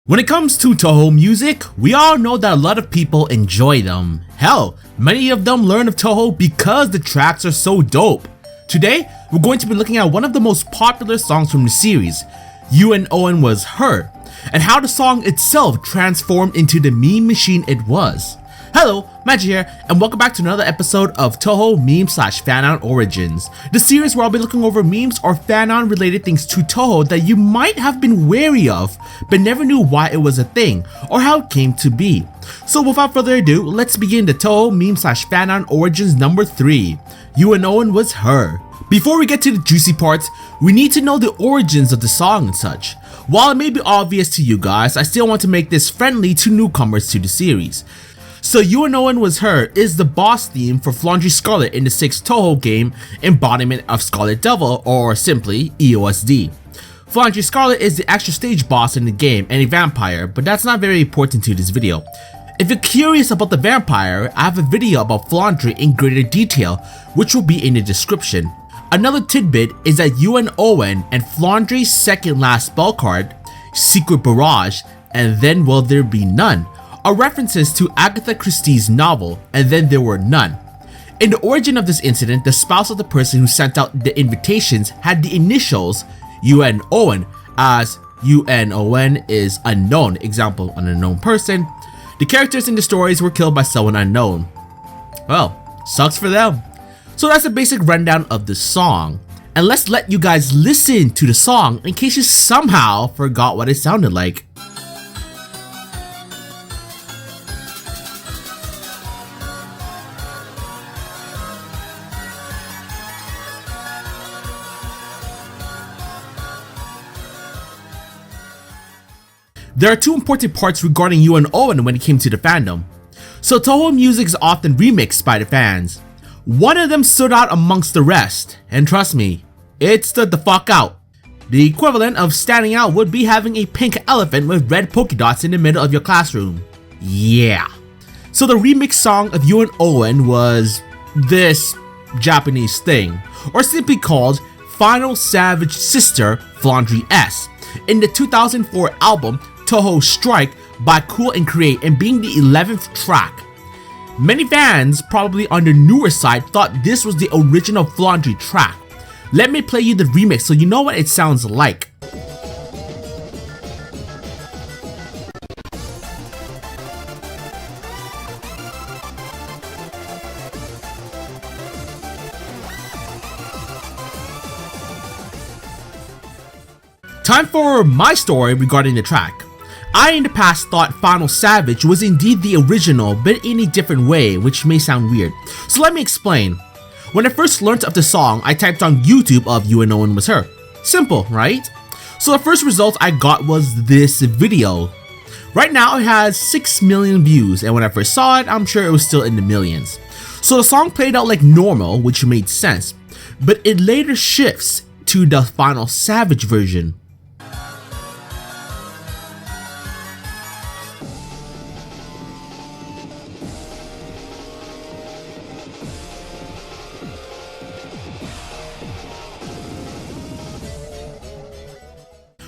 When it comes to Touhou music, we all know that a lot of people enjoy them. Hell, many of them learn of Touhou because the tracks are so dope. Today, we're going to be looking at one of the most popular songs from the series, You and Owen Was Her, and how the song itself transformed into the meme machine it was. Hello, Magi here, and welcome back to another episode of Touhou Meme/Fanon Origins, the series where I'll be looking over memes or Fanon related things to Touhou that you might have been wary of, but never knew why it was a thing, or how it came to be. So without further ado, let's begin the Touhou Meme/Fanon Origins number 3, You and Owen Was Her. Before we get to the juicy parts, we need to know the origins of the song and such. While it may be obvious to you guys, I still want to make this friendly to newcomers to the series. So You and Owen Was Her is the boss theme for Flandre Scarlet in the 6th Touhou game, embodiment of Scarlet Devil, or simply EOSD. Flandre Scarlet is the extra stage boss in the game and a vampire, but that's not very important to this video. If you're curious about the vampire, I have a video about Flandre in greater detail, which will be in the description. Another tidbit is that You and Owen and Flandre's second last spell card, Secret Barrage, and Then Will There Be None, are references to Agatha Christie's novel, And Then There Were None. In the origin of this incident, the spouse of the person who sent out the invitations had the initials UN Owen, as UN is unknown, example, an unknown person. The characters in the stories were killed by someone unknown. Well, sucks for them. So that's a basic rundown of the song. And let's let you guys listen to the song in case you somehow forgot what it sounded like. There are two important parts regarding You and Owen when it came to the fandom. So Touhou music is often remixed by the fans. One of them stood out amongst the rest, and trust me, it stood the fuck out. The equivalent of standing out would be having a pink elephant with red polka dots in the middle of your classroom. Yeah. So the remix song of You and Owen was this Japanese thing, or simply called Final Savage Sister Flandre S, in the 2004 album Touhou Strike by COOL&CREATE, and being the 11th track. Many fans, probably on the newer side, thought this was the original Flandre track. Let me play you the remix so you know what it sounds like. Time for my story regarding the track. I in the past thought Final Savage was indeed the original, but in a different way, which may sound weird. So let me explain. When I first learned of the song, I typed on YouTube of You and Owen Was Her. Simple, right? So the first result I got was this video. Right now it has 6 million views, and when I first saw it, I'm sure it was still in the millions. So the song played out like normal, which made sense, but it later shifts to the Final Savage version.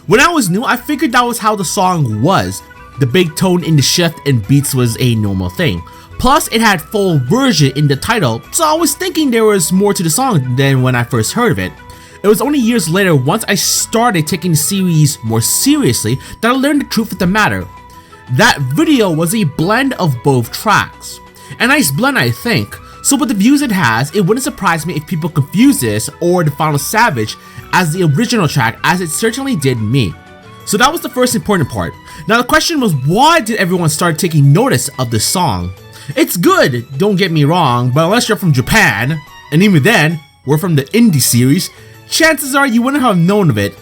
When I was new, I figured that was how the song was. The big tone in the shift and beats was a normal thing. Plus, it had full version in the title, so I was thinking there was more to the song than when I first heard of it. It was only years later, once I started taking the series more seriously, that I learned the truth of the matter. That video was a blend of both tracks. A nice blend, I think. So with the views it has, it wouldn't surprise me if people confuse this or the Final Savage as the original track, as it certainly did me. So that was the first important part. Now the question was, why did everyone start taking notice of this song? It's good, don't get me wrong, but unless you're from Japan, and even then, we're from the indie series, chances are you wouldn't have known of it.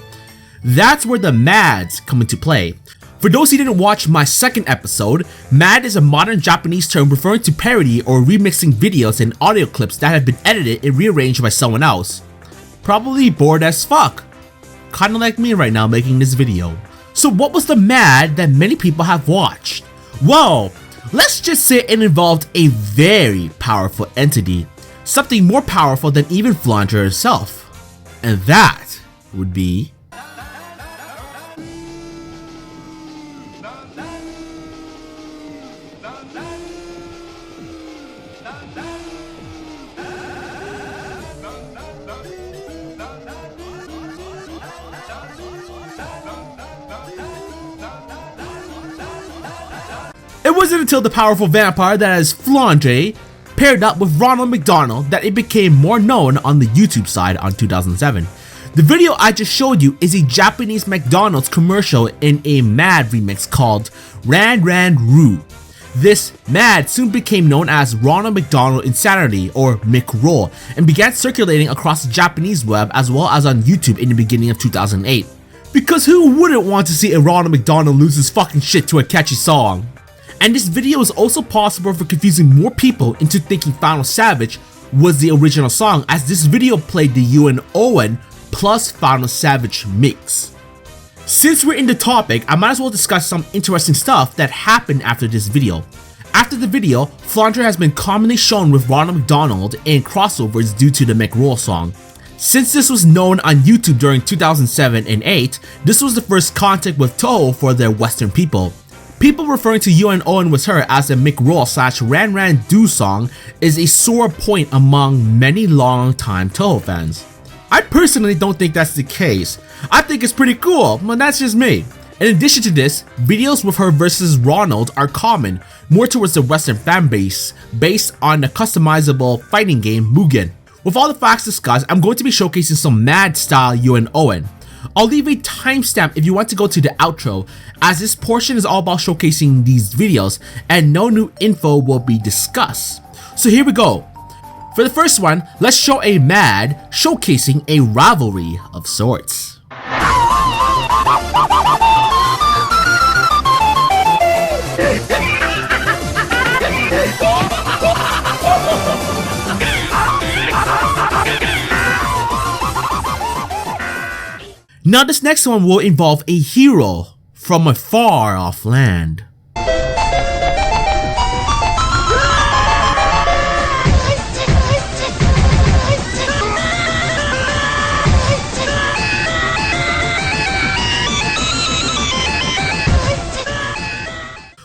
That's where the MADs come into play. For those who didn't watch my second episode, MAD is a modern Japanese term referring to parody or remixing videos and audio clips that have been edited and rearranged by someone else. Probably bored as fuck. Kinda like me right now making this video. So what was the MAD that many people have watched? Well, let's just say it involved a very powerful entity. Something more powerful than even Flandre herself. And that would be It wasn't until the powerful vampire that is Flandre paired up with Ronald McDonald that it became more known on the YouTube side on 2007. The video I just showed you is a Japanese McDonald's commercial in a Mad remix called Ran Ran Roo. This Mad soon became known as Ronald McDonald Insanity or McRoll and began circulating across the Japanese web as well as on YouTube in the beginning of 2008. Because who wouldn't want to see a Ronald McDonald lose his fucking shit to a catchy song? And this video is also possible for confusing more people into thinking Final Savage was the original song, as this video played the Owen plus Final Savage mix. Since we're in the topic, I might as well discuss some interesting stuff that happened after this video. After the video, Flandre has been commonly shown with Ronald McDonald in crossovers due to the McRoll song. Since this was known on YouTube during 2007 and 8, this was the first contact with Touhou for their Western people. People referring to Owen with her as a McRoll / Ran Ran Do song is a sore point among many long-time Touhou fans. I personally don't think that's the case. I think it's pretty cool, but that's just me. In addition to this, videos with her versus Ronald are common, more towards the Western fanbase, based on the customizable fighting game Mugen. With all the facts discussed, I'm going to be showcasing some Mad style Owen. I'll leave a timestamp if you want to go to the outro, as this portion is all about showcasing these videos and no new info will be discussed. So here we go. For the first one, let's show a Mad showcasing a rivalry of sorts. Now this next one will involve a hero from a far off land.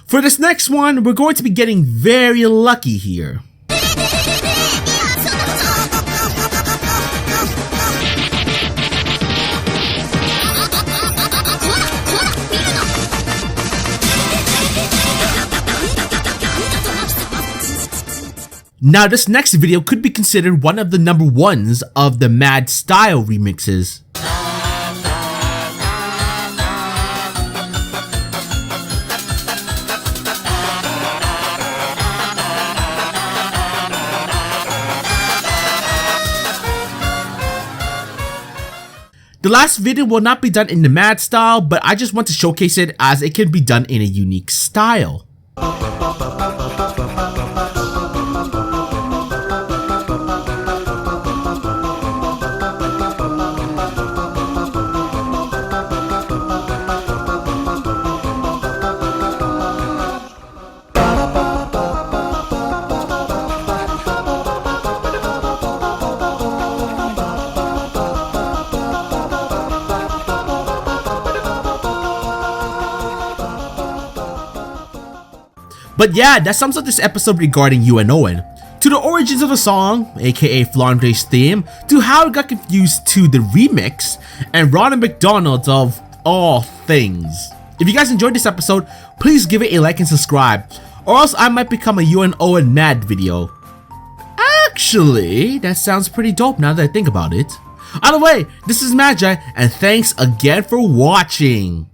For this next one, we're going to be getting very lucky here. Now this next video could be considered one of the number ones of the Mad style remixes. The last video will not be done in the Mad style, but I just want to showcase it as it can be done in a unique style. But yeah, that sums up this episode regarding Owen. To the origins of the song, aka Flandre's theme, to how it got confused to the remix, and Ronald McDonald of all things. If you guys enjoyed this episode, please give it a like and subscribe, or else I might become a Owen Mad video. Actually, that sounds pretty dope now that I think about it. Either way, this is Magi, and thanks again for watching.